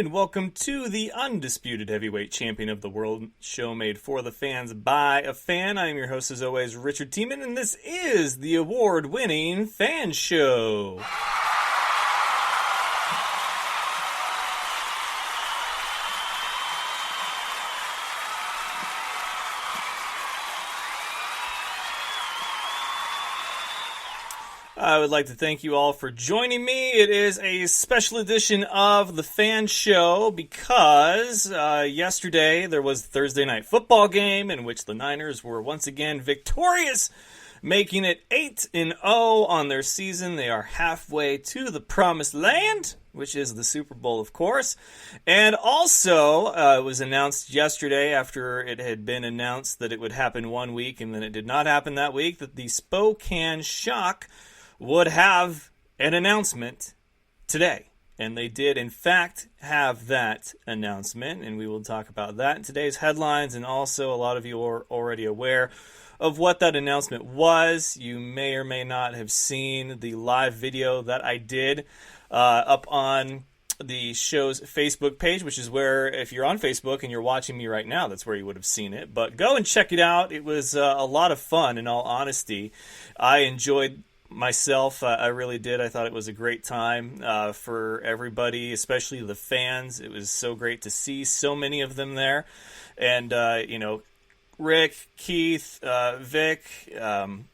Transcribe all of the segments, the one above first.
and welcome to the undisputed heavyweight champion of the world show made for the fans by a fan. I am your host, as always, Richard Tiemann, and this is the award-winning Fan Show. I would like to thank you all for joining me. It is a special edition of the Fan Show because yesterday there was the Thursday night football game in which the Niners were once again victorious, making it 8-0 on their season. They are halfway to the promised land, which is the Super Bowl, of course. And also, it was announced yesterday, after it had been announced that it would happen one week and then it did not happen that week, that the Spokane Shock would have an announcement today. And they did, in fact, have that announcement, and we will talk about that in today's headlines. And also, a lot of you are already aware of what that announcement was. You may or may not have seen the live video that I did up on the show's Facebook page, which is where, if you're on Facebook and you're watching me right now, that's where you would have seen it. But go and check it out. It was a lot of fun, in all honesty. I enjoyed myself. I really did. I thought it was a great time for everybody, especially the fans. It was so great to see so many of them there. And, Rick, Keith, Vic, Dan,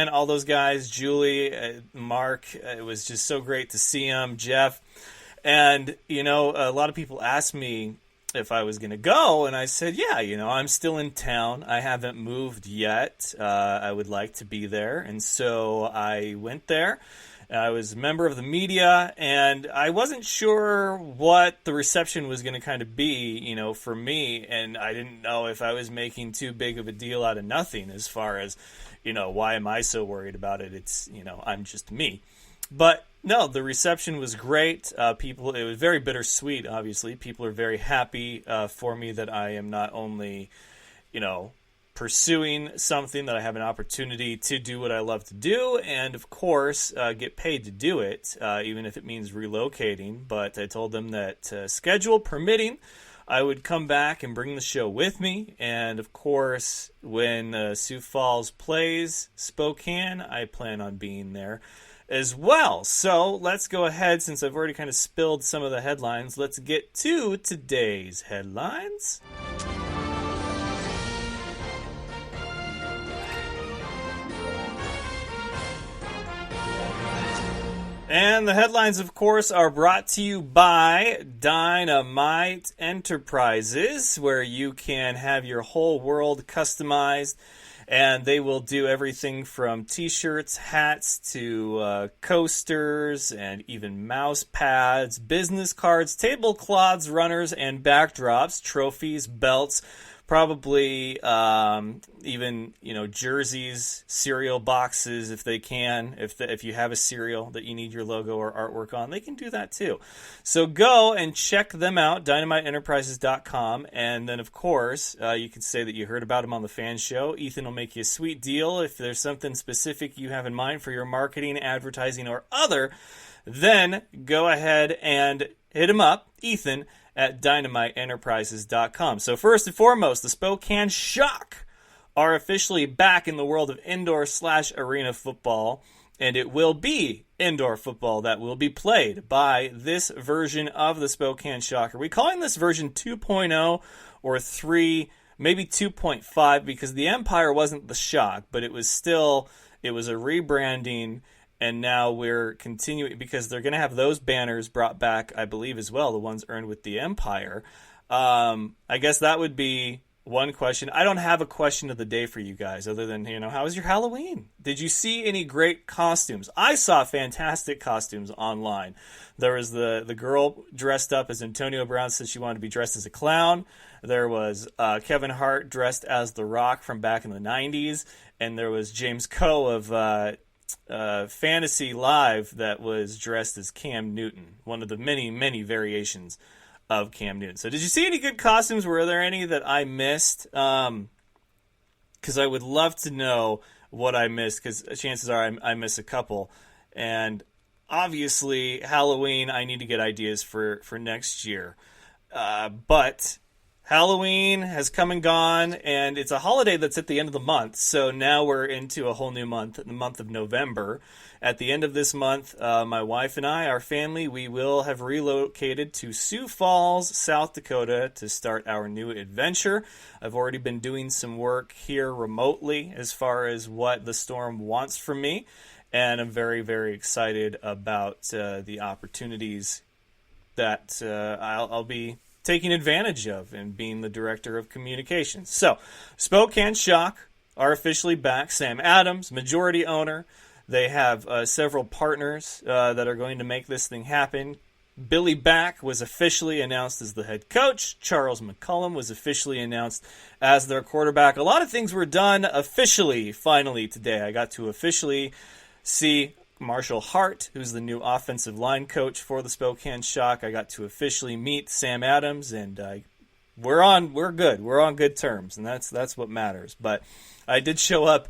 all those guys, Julie, Mark. It was just so great to see them, Jeff. And, a lot of people asked me if I was going to go, and I said, yeah, I'm still in town. I haven't moved yet. I would like to be there. And so I went there. I was a member of the media, and I wasn't sure what the reception was going to kind of be, for me. And I didn't know if I was making too big of a deal out of nothing as far as, why am I so worried about it? It's, I'm just me. But no, the reception was great. It was very bittersweet, obviously. People are very happy for me that I am not only, pursuing something, that I have an opportunity to do what I love to do, and of course, get paid to do it, even if it means relocating. But I told them that schedule permitting, I would come back and bring the show with me. And of course, when Sioux Falls plays Spokane, I plan on being there as well. So let's go ahead, since I've already kind of spilled some of the headlines, let's get to today's headlines. And the headlines, of course, are brought to you by Dynamite Enterprises, where you can have your whole world customized. And they will do everything from t-shirts, hats, to coasters, and even mouse pads, business cards, tablecloths, runners, and backdrops, trophies, belts, probably even, jerseys, cereal boxes if they can. If you have a cereal that you need your logo or artwork on, they can do that too. So go and check them out, dynamiteenterprises.com. And then, of course, you can say that you heard about them on the Fan Show. Ethan will make you a sweet deal. If there's something specific you have in mind for your marketing, advertising, or other, then go ahead and hit him up, Ethan, at dynamiteenterprises.com. So first and foremost, the Spokane Shock are officially back in the world of indoor/arena football, and it will be indoor football that will be played by this version of the Spokane Shock. Are we calling this version 2.0 or 3, maybe 2.5, because the Empire wasn't the Shock, but it was a rebranding. And now we're continuing, because they're going to have those banners brought back, I believe, as well, the ones earned with the Empire. I guess that would be one question. I don't have a question of the day for you guys, other than, how was your Halloween? Did you see any great costumes? I saw fantastic costumes online. There was the girl dressed up as Antonio Brown, said she wanted to be dressed as a clown. There was Kevin Hart dressed as The Rock from back in the 90s. And there was James Coe of Fantasy Live that was dressed as Cam Newton, one of the many, many variations of Cam Newton. So did you see any good costumes? Were there any that I missed? Because I would love to know what I missed, because chances are I miss a couple. And obviously, Halloween, I need to get ideas for next year. But Halloween has come and gone, and it's a holiday that's at the end of the month. So now we're into a whole new month, the month of November. At the end of this month, my wife and I, our family, we will have relocated to Sioux Falls, South Dakota to start our new adventure. I've already been doing some work here remotely as far as what the storm wants from me, and I'm very, very excited about the opportunities that I'll be taking advantage of and being the director of communications. So, Spokane Shock are officially back. Sam Adams, majority owner. They have several partners that are going to make this thing happen. Billy Back was officially announced as the head coach. Charles McCullum was officially announced as their quarterback. A lot of things were done officially, finally, today. I got to officially see Marshall Hart, who's the new offensive line coach for the Spokane Shock. I got to officially meet Sam Adams, and we're good. We're on good terms, and that's what matters. But I did show up,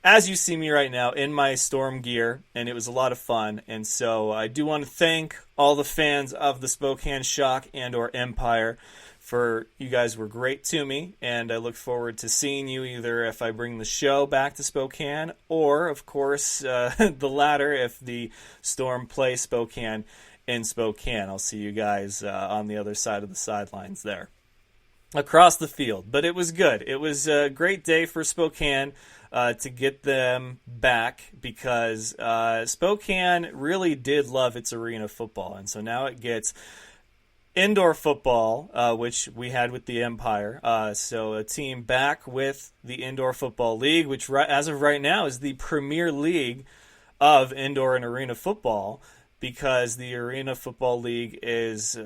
as you see me right now, in my Storm gear, and it was a lot of fun. And so I do want to thank all the fans of the Spokane Shock and or Empire for you guys were great to me, and I look forward to seeing you either if I bring the show back to Spokane or, of course, the latter if the Storm play Spokane in Spokane. I'll see you guys on the other side of the sidelines there. Across the field. But it was good. It was a great day for Spokane to get them back because Spokane really did love its arena football. And so now it gets indoor football, which we had with the Empire. So a team back with the Indoor Football League, which as of right now is the premier league of indoor and arena football because the Arena Football League is,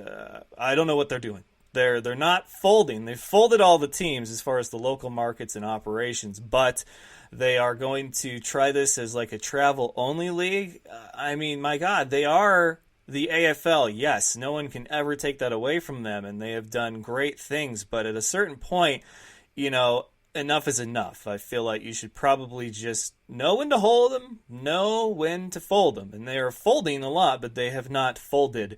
I don't know what they're doing. They're not folding. They've folded all the teams as far as the local markets and operations, but they are going to try this as like a travel-only league. I mean, my God, they are the AFL. Yes, no one can ever take that away from them, and they have done great things. But at a certain point, enough is enough. I feel like you should probably just know when to hold them, know when to fold them. And they are folding a lot, but they have not folded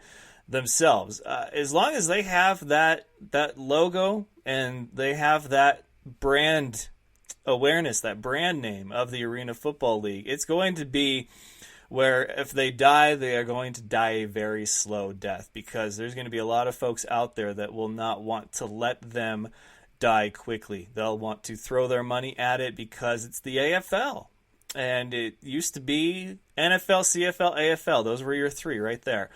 themselves. As long as they have that logo and they have that brand awareness, that brand name of the Arena Football League, it's going to be where if they die, they are going to die a very slow death because there's going to be a lot of folks out there that will not want to let them die quickly. They'll want to throw their money at it because it's the AFL. And it used to be NFL, CFL, AFL. Those were your three right there.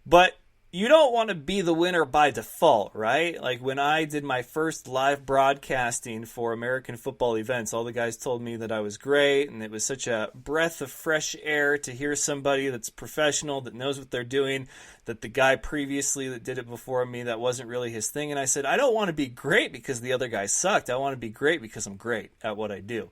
But you don't want to be the winner by default, right? Like when I did my first live broadcasting for American football events, all the guys told me that I was great, and it was such a breath of fresh air to hear somebody that's professional, that knows what they're doing, that the guy previously that did it before me, that wasn't really his thing. And I said, I don't want to be great because the other guy sucked. I want to be great because I'm great at what I do.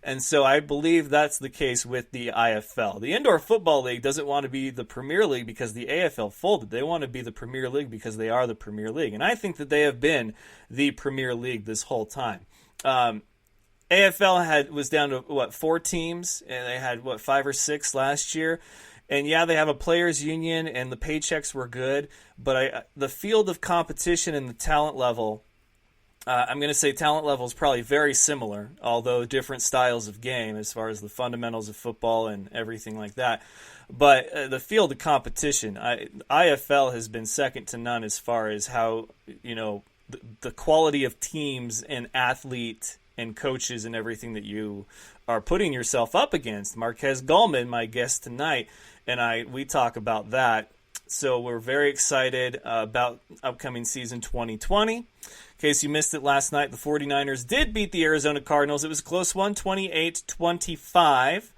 And so I believe that's the case with the IFL. The Indoor Football League doesn't want to be the Premier League because the AFL folded. They want to be the Premier League because they are the Premier League. And I think that they have been the Premier League this whole time. AFL was down to, 4 teams? And they had, 5 or 6 last year? And yeah, they have a players' union, and the paychecks were good. But the field of competition and the talent level, I'm going to say talent level is probably very similar, although different styles of game as far as the fundamentals of football and everything like that. But the field of competition, IFL has been second to none as far as how, the quality of teams and athlete and coaches and everything that you are putting yourself up against. Marquez Gollman, my guest tonight, and we talk about that. So we're very excited about upcoming season 2020. In case you missed it last night, the 49ers did beat the Arizona Cardinals. It was a close one, 28-25.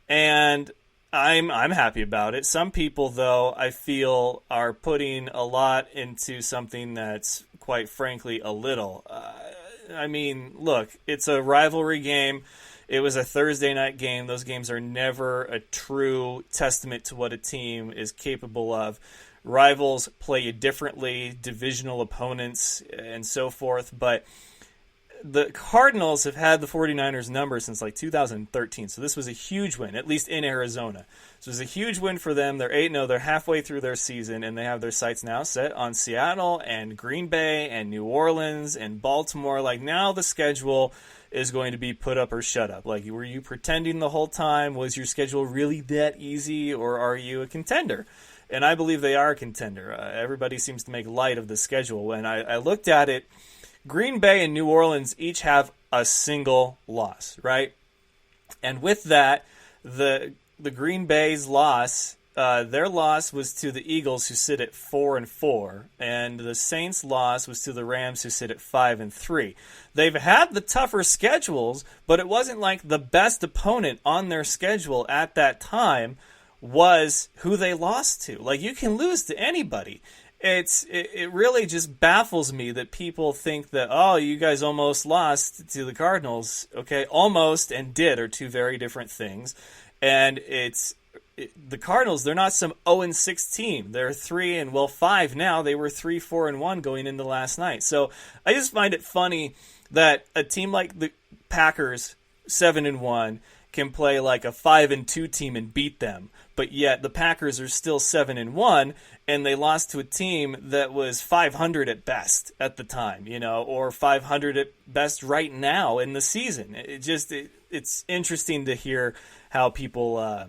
And I'm happy about it. Some people, though, I feel are putting a lot into something that's, quite frankly, a little. Look, it's a rivalry game. It was a Thursday night game. Those games are never a true testament to what a team is capable of. Rivals play differently, divisional opponents, and so forth. But the Cardinals have had the 49ers number since like 2013, so this was a huge win, at least in Arizona. So it was a huge win for them. They're 8-0. They're halfway through their season, and they have their sights now set on Seattle and Green Bay and New Orleans and Baltimore. Like, now the schedule is going to be put up or shut up. Like, were you pretending the whole time? Was your schedule really that easy, or are you a contender? And I believe they are a contender. Everybody seems to make light of the schedule. When I looked at it, Green Bay and New Orleans each have a single loss, right? And with that, the Green Bay's loss, their loss was to the Eagles, who sit at 4-4, and the Saints' loss was to the Rams, who sit at 5-3. They've had the tougher schedules, but it wasn't like the best opponent on their schedule at that time was who they lost to. Like, you can lose to anybody. It really just baffles me that people think that, oh, you guys almost lost to the Cardinals. Okay, almost and did are two very different things. And the Cardinals, they're not some 0-6 team. They're 5 now. They were 3-4-1 going into last night. So I just find it funny that a team like the Packers, 7-1, can play like a 5-2 team and beat them, but yet the Packers are still 7-1, and they lost to a team that was 500 at best at the time, or 500 at best right now in the season. It's interesting to hear how people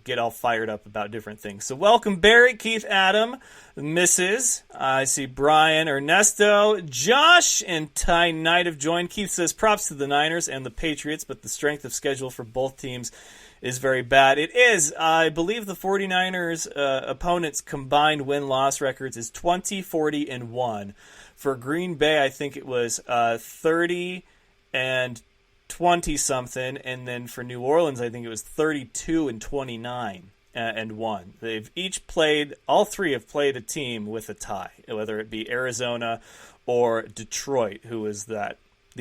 get all fired up about different things. So welcome, Barry, Keith, Adam, Mrs. I see Brian, Ernesto, Josh, and Ty Knight have joined. Keith says, props to the Niners and the Patriots, but the strength of schedule for both teams is very bad. It is. I believe the 49ers opponents' combined win-loss records is 20-40-1. For Green Bay, I think it was 30 and 20-something, and then for New Orleans, I think it was 32-29 and 1. All three have played a team with a tie, whether it be Arizona or Detroit, who was the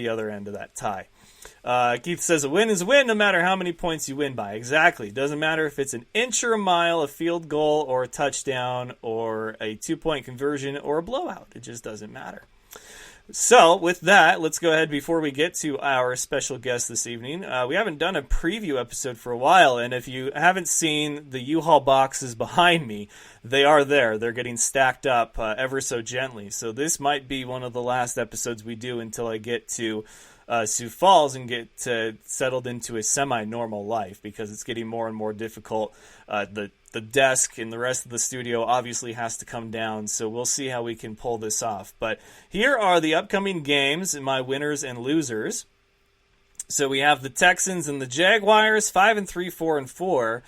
other end of that tie. Keith says, a win is a win no matter how many points you win by. Exactly. Doesn't matter if it's an inch or a mile, a field goal or a touchdown or a 2-point conversion or a blowout. It just doesn't matter. So, with that, let's go ahead before we get to our special guest this evening. We haven't done a preview episode for a while, and if you haven't seen the U-Haul boxes behind me, they are there. They're getting stacked up ever so gently. So this might be one of the last episodes we do until I get to Sioux Falls and get settled into a semi-normal life, because it's getting more and more difficult. The desk and the rest of the studio obviously has to come down, so we'll see how we can pull this off. But here are the upcoming games and my winners and losers. So we have the Texans and the Jaguars, 5-3, 4-4.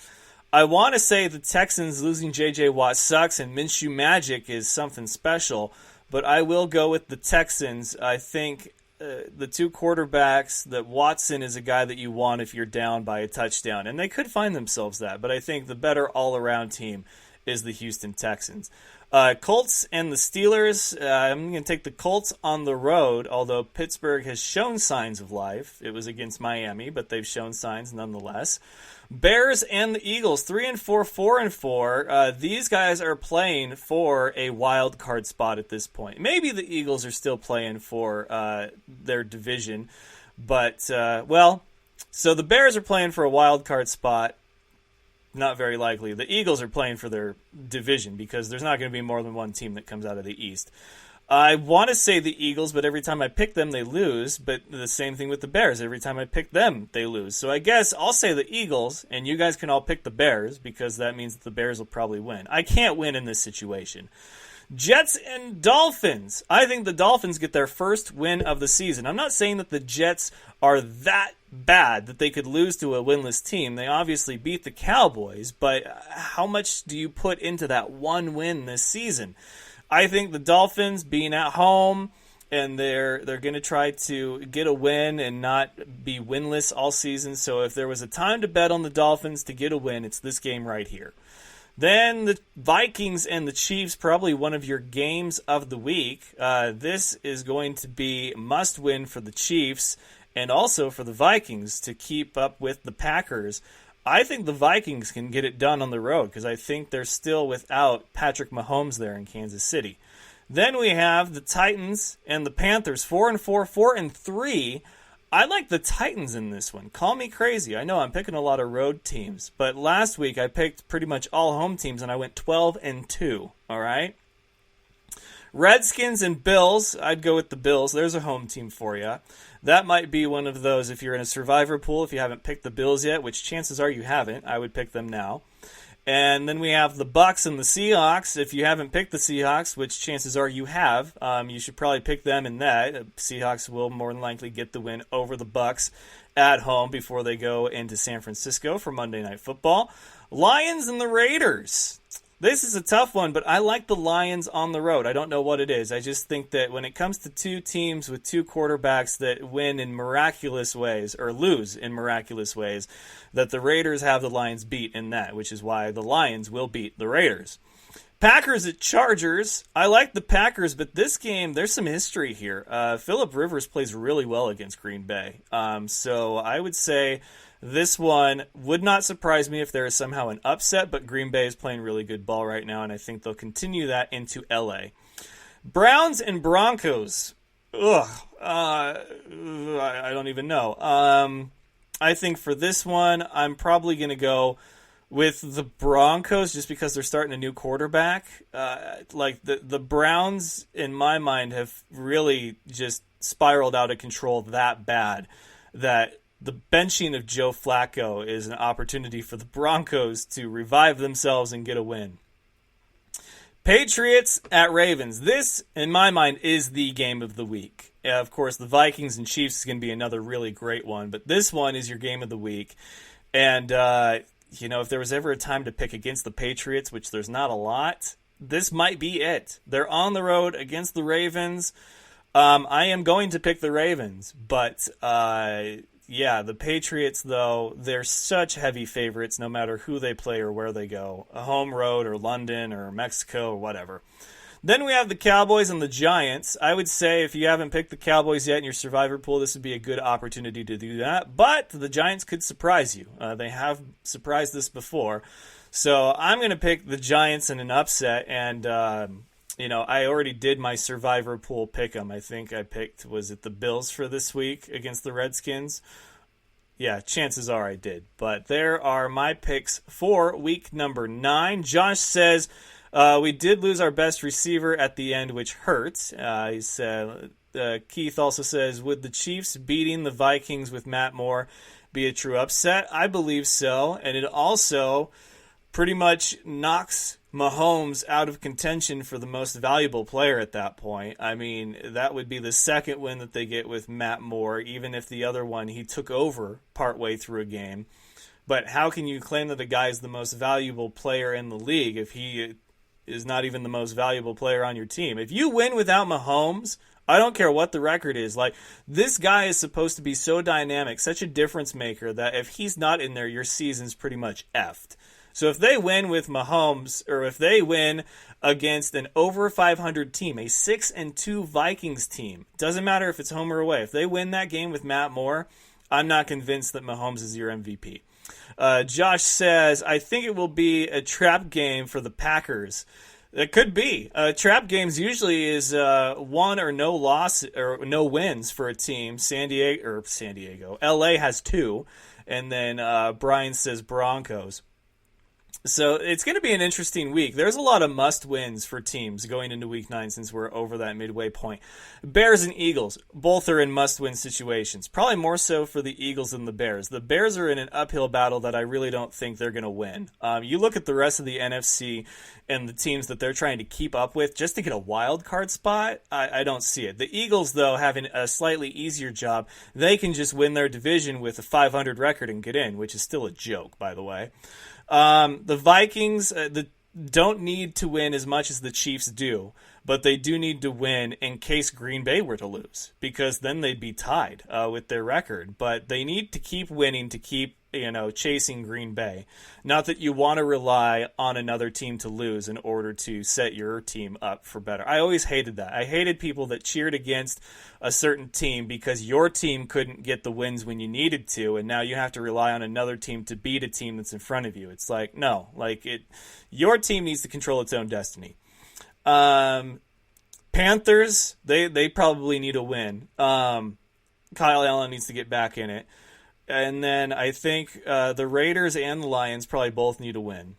I want to say the Texans losing J.J. Watt sucks and Minshew magic is something special, but I will go with the Texans. I think the two quarterbacks, that Watson is a guy that you want if you're down by a touchdown, and they could find themselves that, but I think the better all-around team is the Houston Texans. Colts and the Steelers, I'm going to take the Colts on the road, although Pittsburgh has shown signs of life. It was against Miami, but they've shown signs nonetheless. Bears and the Eagles, 3-4, 4-4. These guys are playing for a wild card spot at this point. Maybe the Eagles are still playing for their division, but so the Bears are playing for a wild card spot. Not very likely. The Eagles are playing for their division, because there's not going to be more than one team that comes out of the East. I want to say the Eagles, but every time I pick them, they lose. But the same thing with the Bears. Every time I pick them, they lose. So I guess I'll say the Eagles, and you guys can all pick the Bears, because that means that the Bears will probably win. I can't win in this situation. Jets and Dolphins. I think the Dolphins get their first win of the season. I'm not saying that the Jets are that bad that they could lose to a winless team. They obviously beat the Cowboys, but how much do you put into that one win this season? I think the Dolphins, being at home, and they're going to try to get a win and not be winless all season. So if there was a time to bet on the Dolphins to get a win, it's this game right here. Then the Vikings and the Chiefs, probably one of your games of the week. This is going to be must-win for the Chiefs and also for the Vikings to keep up with the Packers. I think the Vikings can get it done on the road, because I think they're still without Patrick Mahomes there in Kansas City. Then we have the Titans and the Panthers, 4-4, 4-3. I like the Titans in this one. Call me crazy. I know I'm picking a lot of road teams, but last week I picked pretty much all home teams, and I went 12-2. All right. Redskins and Bills. I'd go with the Bills. There's a home team for you. That might be one of those if you're in a survivor pool. If you haven't picked the Bills yet, which chances are you haven't, I would pick them now. And then we have the Bucs and the Seahawks. If you haven't picked the Seahawks, which chances are you have, you should probably pick them in that. Seahawks will more than likely get the win over the Bucs at home before they go into San Francisco for Monday Night Football. Lions and the Raiders. This is a tough one, but I like the Lions on the road. I don't know what it is. I just think that when it comes to two teams with two quarterbacks that win in miraculous ways, or lose in miraculous ways, that the Raiders have the Lions beat in that, which is why the Lions will beat the Raiders. Packers at Chargers. I like the Packers, but this game, there's some history here. Phillip Rivers plays really well against Green Bay. So I would say this one would not surprise me if there is somehow an upset, but Green Bay is playing really good ball right now, and I think they'll continue that into L.A. Browns and Broncos. I don't even know. I think for this one, I'm probably going to go with the Broncos just because they're starting a new quarterback. The Browns, in my mind, have really just spiraled out of control that bad that the benching of Joe Flacco is an opportunity for the Broncos to revive themselves and get a win. Patriots at Ravens. This, in my mind, is the game of the week. Of course, the Vikings and Chiefs is going to be another really great one, but this one is your game of the week. And, if there was ever a time to pick against the Patriots, which there's not a lot, this might be it. They're on the road against the Ravens. I am going to pick the Ravens, but the Patriots, though, they're such heavy favorites no matter who they play or where they go. A home road or London or Mexico or whatever. Then we have the Cowboys and the Giants. I would say if you haven't picked the Cowboys yet in your survivor pool, this would be a good opportunity to do that. But the Giants could surprise you. They have surprised us before. So I'm going to pick the Giants in an upset. And, I already did my survivor pool pick 'em. I think I picked, was it the Bills for this week against the Redskins? Yeah, chances are I did. But there are my picks for week number 9. Josh says, we did lose our best receiver at the end, which hurts. He said, Keith also says, would the Chiefs beating the Vikings with Matt Moore be a true upset? I believe so. And it also pretty much knocks Mahomes out of contention for the most valuable player at that point. I mean, that would be the second win that they get with Matt Moore, even if the other one he took over partway through a game. But how can you claim that the guy is the most valuable player in the league if he is not even the most valuable player on your team? If you win without Mahomes, I don't care what the record is. Like, this guy is supposed to be so dynamic, such a difference maker, that if he's not in there, your season's pretty much effed. So if they win with Mahomes, or if they win against an over 500 team, a 6-2 Vikings team, doesn't matter if it's home or away, if they win that game with Matt Moore, I'm not convinced that Mahomes is your MVP. Josh says, I think it will be a trap game for the Packers. It could be. Trap games usually is one or no loss or no wins for a team. San Diego. LA has 2. And then Brian says Broncos. So it's going to be an interesting week. There's a lot of must-wins for teams going into Week 9 since we're over that midway point. Bears and Eagles, both are in must-win situations. Probably more so for the Eagles than the Bears. The Bears are in an uphill battle that I really don't think they're going to win. You look at the rest of the NFC and the teams that they're trying to keep up with just to get a wild card spot, I don't see it. The Eagles, though, having a slightly easier job, they can just win their division with a 500 record and get in, which is still a joke, by the way. The Vikings don't need to win as much as the Chiefs do, but they do need to win in case Green Bay were to lose, because then they'd be tied with their record. But they need to keep winning to keep chasing Green Bay. Not that you want to rely on another team to lose in order to set your team up for better. I always hated that. I hated people that cheered against a certain team because your team couldn't get the wins when you needed to, and now you have to rely on another team to beat a team that's in front of you. It's like, no, your team needs to control its own destiny. Panthers, they probably need a win. Kyle Allen needs to get back in it. And then I think the Raiders and the Lions probably both need a win.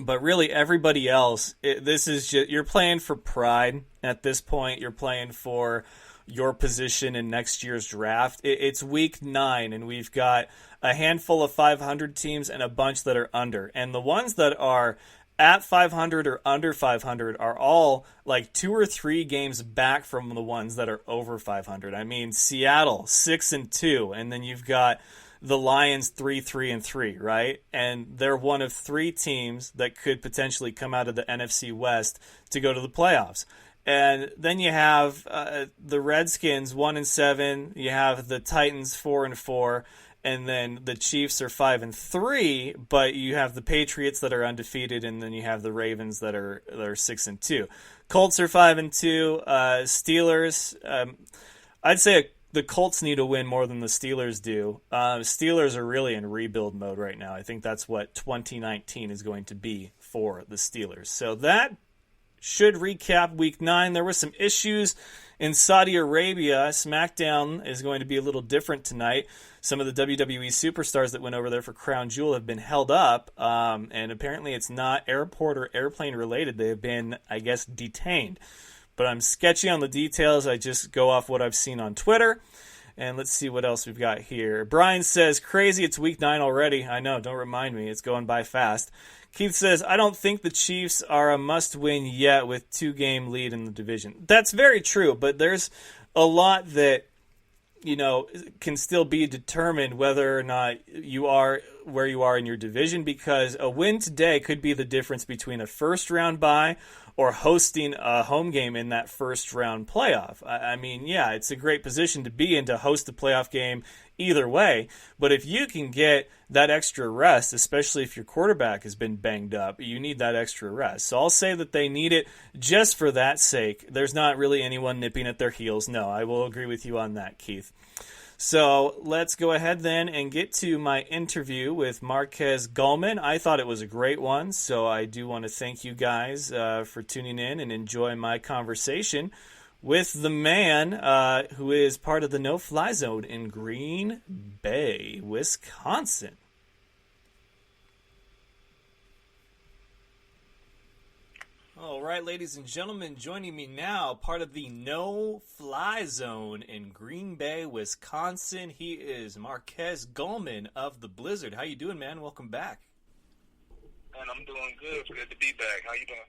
But really, everybody else, this is just, you're playing for pride at this point. You're playing for your position in next year's draft. It's week 9, and we've got a handful of 500 teams and a bunch that are under. And the ones that are at 500 or under 500 are all like 2 or 3 games back from the ones that are over 500. I mean, Seattle 6-2, and then you've got the Lions 3-3, right? And they're one of 3 teams that could potentially come out of the NFC West to go to the playoffs. And then you have the Redskins 1-7. You have the Titans 4-4. And then the Chiefs are 5-3, but you have the Patriots that are undefeated, and then you have the Ravens that are 6-2. Colts are 5-2. Steelers, I'd say the Colts need to win more than the Steelers do. Steelers are really in rebuild mode right now. I think that's what 2019 is going to be for the Steelers. So that should recap Week 9. There were some issues in Saudi Arabia. SmackDown is going to be a little different tonight. Some of the WWE superstars that went over there for Crown Jewel have been held up, and apparently it's not airport or airplane related. They have been, I guess, detained. But I'm sketchy on the details. I just go off what I've seen on Twitter. And let's see what else we've got here. Brian says, crazy, it's week 9 already. I know, don't remind me. It's going by fast. Keith says, I don't think the Chiefs are a must-win yet with 2-game lead in the division. That's very true, but there's a lot that, can still be determined whether or not you are where you are in your division, because a win today could be the difference between a first-round bye or hosting a home game in that first-round playoff. I mean, yeah, it's a great position to be in to host a playoff game either way, but if you can get that extra rest, especially if your quarterback has been banged up, you need that extra rest. So I'll say that they need it just for that sake. There's not really anyone nipping at their heels. No, I will agree with you on that, Keith. So let's go ahead then and get to my interview with Marquez Gollman. I thought it was a great one, so I do want to thank you guys for tuning in and enjoy my conversation with the man who is part of the no-fly zone in Green Bay, Wisconsin. All right, ladies and gentlemen, joining me now, part of the no-fly zone in Green Bay, Wisconsin, he is Marquez Gollman of the Blizzard. How you doing, man? Welcome back. And I'm doing good. It's good to be back. How you doing?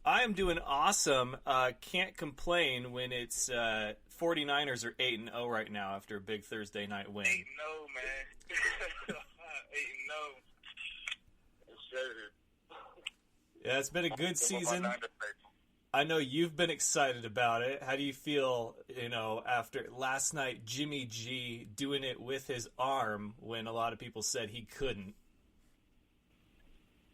I am doing awesome. Can't complain when it's 49ers are 8-0 right now after a big Thursday night win. 8-0, man. 8-0. Yes, sir. Yeah, it's been a good season. I know you've been excited about it. How do you feel, after last night, Jimmy G doing it with his arm when a lot of people said he couldn't?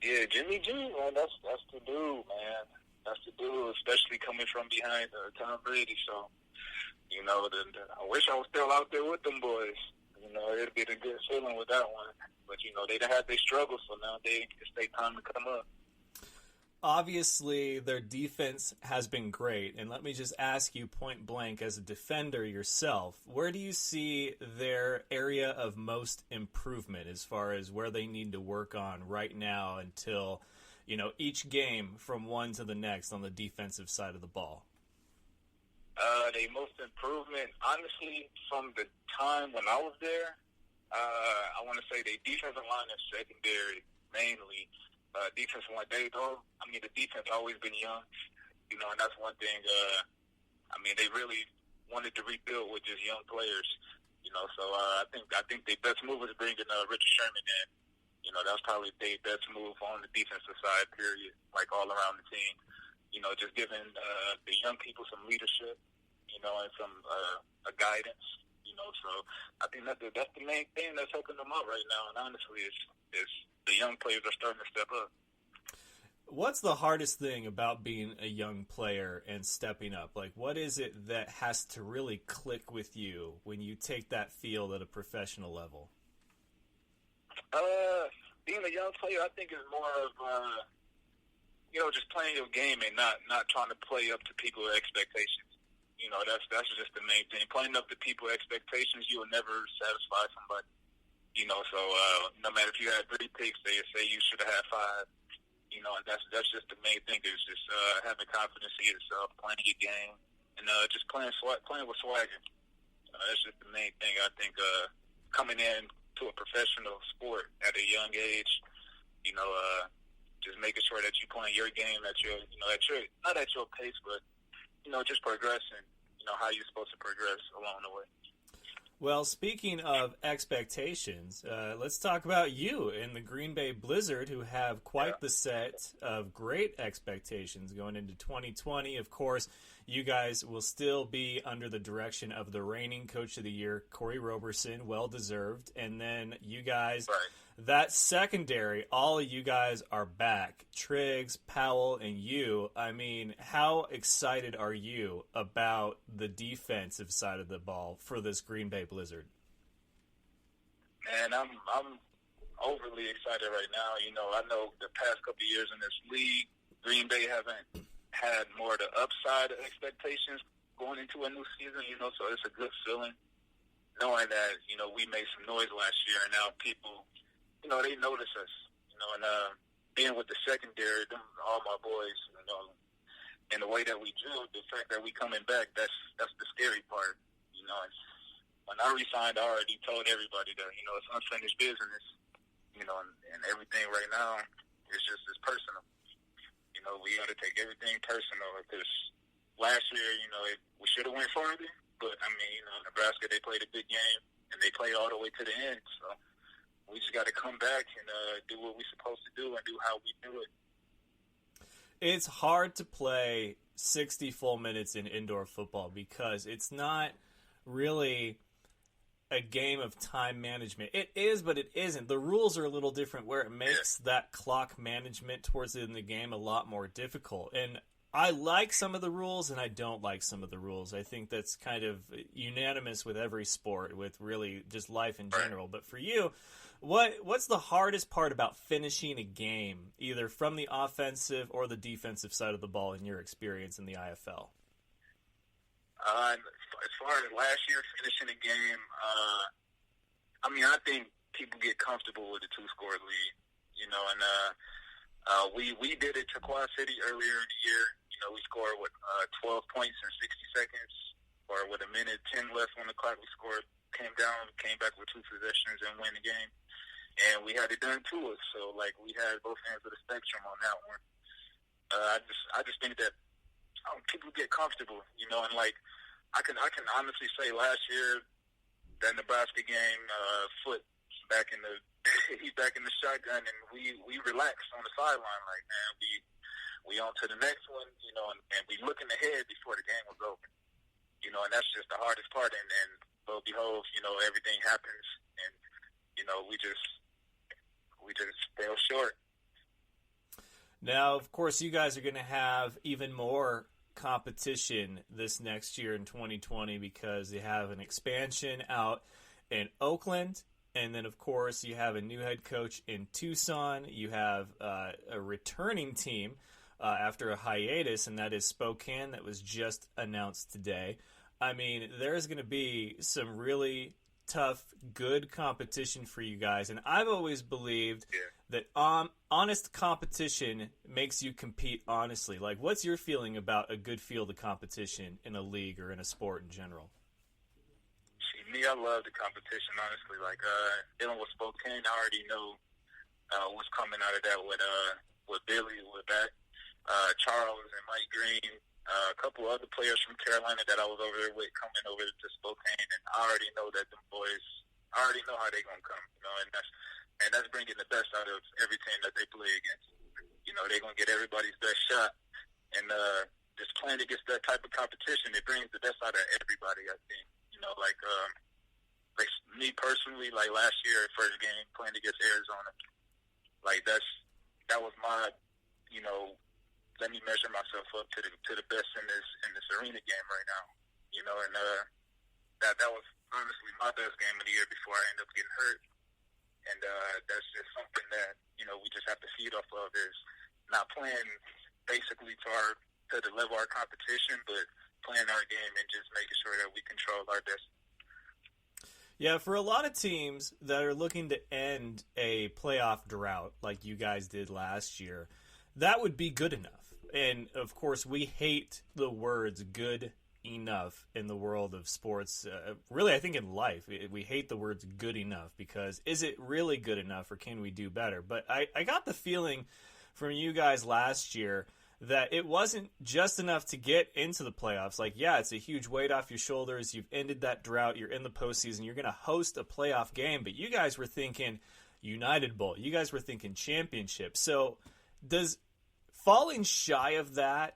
Yeah, Jimmy G, man, that's the dude, man. That's the dude, especially coming from behind Tom Brady. So, I wish I was still out there with them boys. It'd be a good feeling with that one. But, they had their struggles, so now it's their time to come up. Obviously, their defense has been great, and let me just ask you point blank, as a defender yourself, where do you see their area of most improvement as far as where they need to work on right now until, each game from one to the next on the defensive side of the ball? The most improvement, honestly, from the time when I was there, I want to say the defensive line and secondary mainly. Defensive line, the defense always been young, and that's one thing. They really wanted to rebuild with just young players, So I think their best move is bringing Richard Sherman in. That's probably their best move on the defensive side. Period. Like all around the team, just giving the young people some leadership, and some guidance. So I think that's the main thing that's helping them out right now. And honestly, it's the young players are starting to step up. What's the hardest thing about being a young player and stepping up? Like, what is it that has to really click with you when you take that field at a professional level? Being a young player, I think is more of just playing your game and not trying to play up to people's expectations. That's just the main thing. Playing up to people's expectations, you will never satisfy somebody. So no matter if you had 3 picks, they say you should have had 5. And that's just the main thing. Is just having confidence in yourself, playing your game, and just playing with swagger. That's just the main thing. I think coming in to a professional sport at a young age, just making sure that you're playing your game at your not at your pace, but just progressing. How you're supposed to progress along the way. Well, speaking of expectations, let's talk about you and the Green Bay Blizzard, who have quite the set of great expectations going into 2020. Of course, you guys will still be under the direction of the reigning Coach of the Year, Corey Roberson, well-deserved. And then you guys, that secondary, all of you guys are back. Triggs, Powell, and you. I mean, how excited are you about the defensive side of the ball for this Green Bay Blizzard? Man, I'm overly excited right now. I know the past couple of years in this league, Green Bay haven't had more of the upside expectations going into a new season, so it's a good feeling knowing that, we made some noise last year and now people, they notice us, and being with the secondary, them, all my boys, and the way that we drew, the fact that we coming back, that's the scary part, and when I resigned, I already told everybody that, it's unfinished business, and everything right now is personal. We got to take everything personal because last year, we should have went farther, but Nebraska, they played a big game and they played all the way to the end, so we just got to come back and do what we're supposed to do and do how we do it. It's hard to play 60 full minutes in indoor football because it's not really a game of time management. It is, but it isn't. The rules are a little different where it makes that clock management towards the end of the game a lot more difficult. And I like some of the rules and I don't like some of the rules. I think that's kind of unanimous with every sport, with really just life in general. But for you, what's the hardest part about finishing a game, either from the offensive or the defensive side of the ball in your experience in the IFL? As far as last year finishing a game, I think people get comfortable with the 2-score lead, and we did it to Quad City earlier in the year. We scored with 12 points in 60 seconds, or with a minute 10 left on the clock. We scored, came back with 2 possessions and win the game, and we had it done to us. So we had both ends of the spectrum on that one. I just think that people get comfortable, and I can honestly say last year that Nebraska game, Foot back in the he's back in the shotgun, and we relaxed on the sideline. Man, we on to the next one, and we looking ahead before the game was over, and that's just the hardest part. And lo and behold, everything happens, and we just fell short. Now, of course, you guys are going to have even more competition this next year in 2020 because you have an expansion out in Oakland, and then of course you have a new head coach in Tucson. You have a returning team after a hiatus, and that is Spokane, that was just announced today. I mean, there's going to be some really tough, good competition for you guys, and I've always believed that honest competition makes you compete honestly. What's your feeling about a good field of competition in a league or in a sport in general? Me, I love the competition, honestly. Dealing with Spokane, I already know what's coming out of that with Billy, with that, Charles and Mike Green, a couple other players from Carolina that I was over there with coming over to Spokane, and I already know that them boys, I already know how they're going to come, and that's bringing the best out of every team that they play against. They're going to get everybody's best shot, and just playing against that type of competition, it brings the best out of everybody, I think. Me personally, last year, first game playing against Arizona, that was my, let me measure myself up to the best in this arena game right now, and that was honestly my best game of the year before I ended up getting hurt, and that's just something that we just have to feed off of, is not playing basically to the level of our competition, but playing our game and just making sure that we control our destiny. Yeah, for a lot of teams that are looking to end a playoff drought like you guys did last year, that would be good enough. And, of course, we hate the words good enough in the world of sports. Really, I think in life, we hate the words good enough because is it really good enough or can we do better? But I got the feeling from you guys last year that it wasn't just enough to get into the playoffs. Like, yeah, it's a huge weight off your shoulders. You've ended that drought. You're in the postseason. You're going to host a playoff game. But you guys were thinking United Bowl. You guys were thinking championship. So does falling shy of that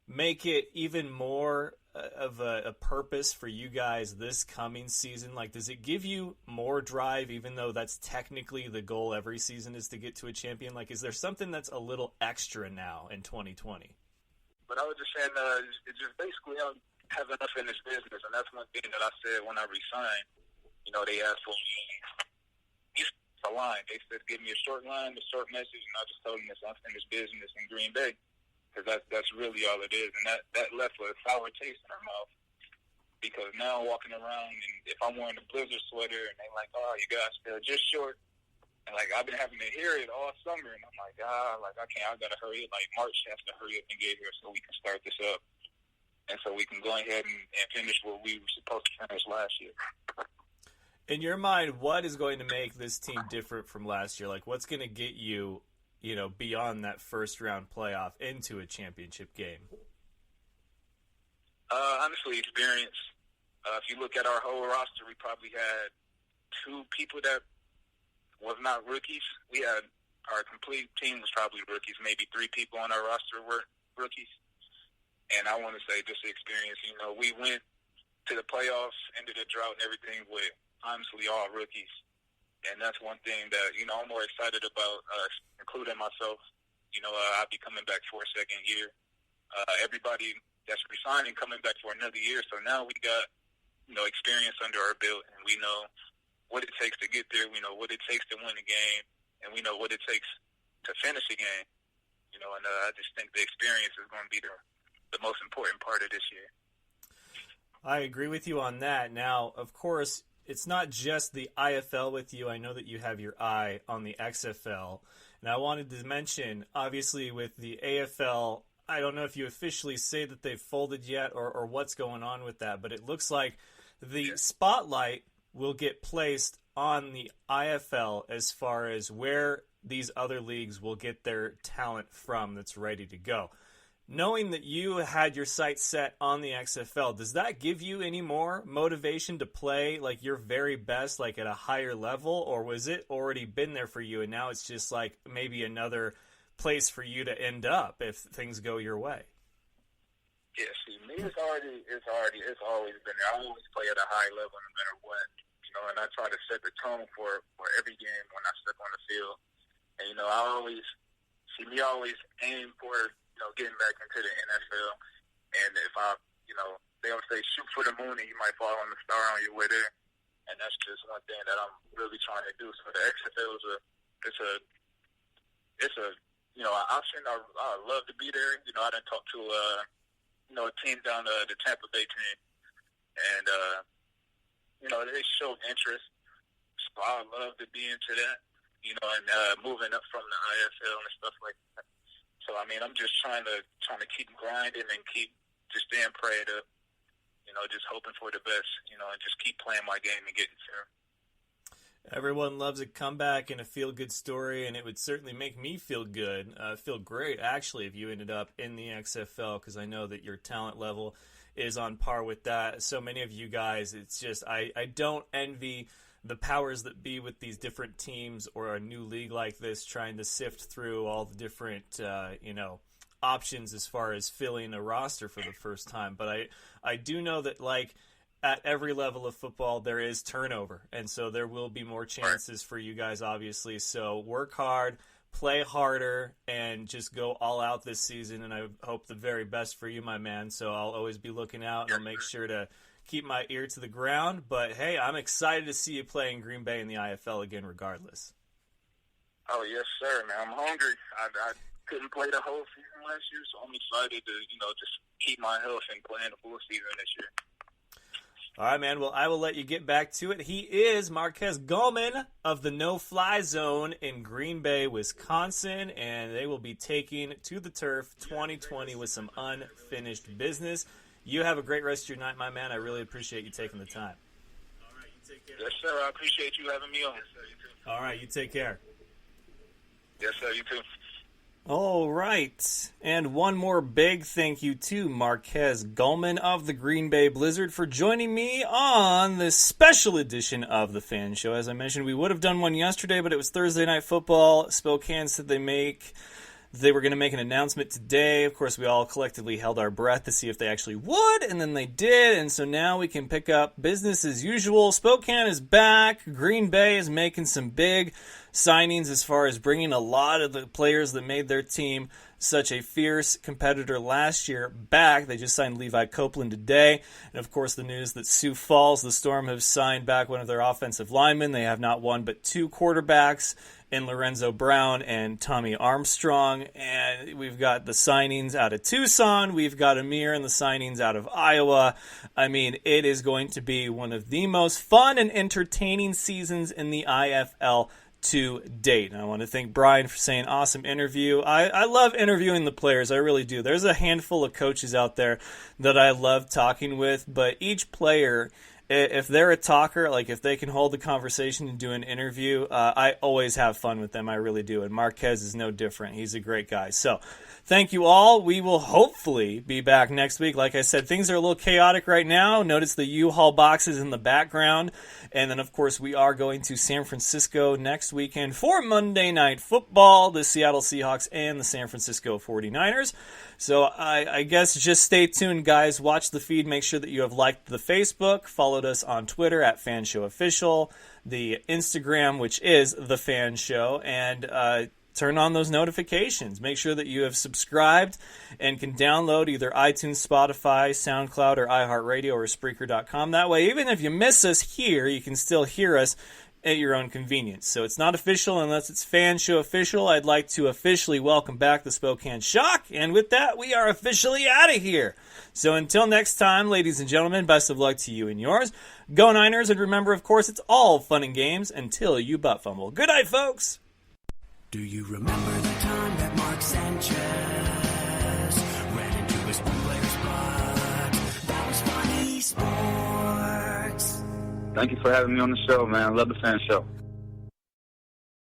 make it even more of a purpose for you guys this coming season? Like, does it give you more drive, even though that's technically the goal every season is to get to a champion? Like, is there something that's a little extra now in 2020? But I was just saying, it's just basically have enough in this business, and that's one thing that I said when I resigned. You know, they asked for a line. They said, give me a short line, a short message, and I just told them it's unfinished business in Green Bay. Because that's really all it is. And that left a sour taste in our mouth. Because now I'm walking around, and if I'm wearing a Blizzard sweater, and they're like, oh, you guys feel just short. And, like, I've been having to hear it all summer. And I'm like, I can't. I got to hurry up. Like, March has to hurry up and get here so we can start this up. And so we can go ahead and finish what we were supposed to finish last year. In your mind, what is going to make this team different from last year? Like, what's going to get you, beyond that first round playoff into a championship game? Honestly, experience. If you look at our whole roster, we probably had 2 people that was not rookies. We had our complete team was probably rookies. Maybe 3 people on our roster were rookies. And I want to say just the experience. We went to the playoffs, ended the drought and everything with honestly all rookies. And that's one thing that, I'm more excited about, including myself. I'll be coming back for a second year. Everybody that's resigning coming back for another year. So now we got, experience under our belt, and we know what it takes to get there. We know what it takes to win a game, and we know what it takes to finish a game. And I just think the experience is going to be the most important part of this year. I agree with you on that. Now, of course, it's not just the IFL with you. I know that you have your eye on the XFL. And I wanted to mention, obviously, with the AFL, I don't know if you officially say that they've folded yet or what's going on with that, but it looks like the spotlight will get placed on the IFL as far as where these other leagues will get their talent from that's ready to go. Knowing that you had your sights set on the XFL, does that give you any more motivation to play like your very best, like at a higher level, or was it already been there for you and now it's just like maybe another place for you to end up if things go your way? Yeah, see, me, it's always been there. I always play at a high level no matter what, and I try to set the tone for every game when I step on the field. And, I always aim for getting back into the NFL. And if they don't say shoot for the moon and you might fall on the star on your way there. And that's just one thing that I'm really trying to do. So the XFL it's a option. I love to be there. I done talked to a team down the Tampa Bay team, and they showed interest. So I love to be into that. And moving up from the IFL and stuff like that. So, I'm just trying to keep grinding and keep just staying prayed up, just hoping for the best, and just keep playing my game and getting fair. Everyone loves a comeback and a feel-good story, and it would certainly make me feel good, feel great, actually, if you ended up in the XFL, because I know that your talent level is on par with that. So many of you guys, it's just, I don't envy the powers that be with these different teams or a new league like this trying to sift through all the different, options as far as filling a roster for the first time. But I do know that, like, at every level of football, there is turnover. And so there will be more chances for you guys, obviously. So work hard, play harder, and just go all out this season. And I hope the very best for you, my man. So I'll always be looking out, and I'll make sure to keep my ear to the ground. But, hey, I'm excited to see you play in Green Bay in the IFL again regardless. Oh, yes, sir, man. I'm hungry. I couldn't play the whole season last year, so I'm excited to, just keep my health and play in the full season this year. All right, man. Well, I will let you get back to it. He is Marquez Gollman of the No-Fly Zone in Green Bay, Wisconsin, and they will be taking to the turf 2020 with some unfinished business. You have a great rest of your night, my man. I really appreciate you taking the time. All right, you take care. Yes, sir. I appreciate you having me on. Yes, sir. You too. All right, you take care. Yes, sir. You too. All right. And one more big thank you to Marquez Gollman of the Green Bay Blizzard for joining me on this special edition of the Fan Show. As I mentioned, we would have done one yesterday, but it was Thursday Night Football. Spokane said they were going to make an announcement today. Of course, we all collectively held our breath to see if they actually would, and then they did. And so now we can pick up business as usual. Spokane is back. Green Bay is making some big signings as far as bringing a lot of the players that made their team such a fierce competitor last year back. They just signed Levi Copeland today. And, of course, the news that Sioux Falls, the Storm, have signed back one of their offensive linemen. They have not one but two quarterbacks in Lorenzo Brown and Tommy Armstrong. And we've got the signings out of Tucson. We've got Amir and the signings out of Iowa. I mean, it is going to be one of the most fun and entertaining seasons in the IFL to date. And I want to thank Brian for saying awesome interview. I love interviewing the players. I really do. There's a handful of coaches out there that I love talking with, but each player, if they're a talker, like if they can hold the conversation and do an interview, I always have fun with them. I really do. And Marquez is no different. He's a great guy. So thank you all. We will hopefully be back next week. Like I said, things are a little chaotic right now. Notice the U-Haul boxes in the background. And then, of course, we are going to San Francisco next weekend for Monday Night Football, the Seattle Seahawks and the San Francisco 49ers. So I guess just stay tuned, guys. Watch the feed. Make sure that you have liked the Facebook, followed us on Twitter at Fan Show Official, the Instagram, which is The Fan Show, and turn on those notifications. Make sure that you have subscribed and can download either iTunes, Spotify, SoundCloud, or iHeartRadio, or Spreaker.com. That way, even if you miss us here, you can still hear us at your own convenience. So it's not official unless it's Fan Show Official. I'd like to officially welcome back the Spokane Shock. And with that, we are officially out of here. So until next time, ladies and gentlemen, best of luck to you and yours. Go Niners, and remember, of course, it's all fun and games until you butt fumble. Good night, folks. Do you remember the time that Mark Sanchez ran into his own player's butt? That was funny sports. Thank you for having me on the show, man. I love the Fan Show.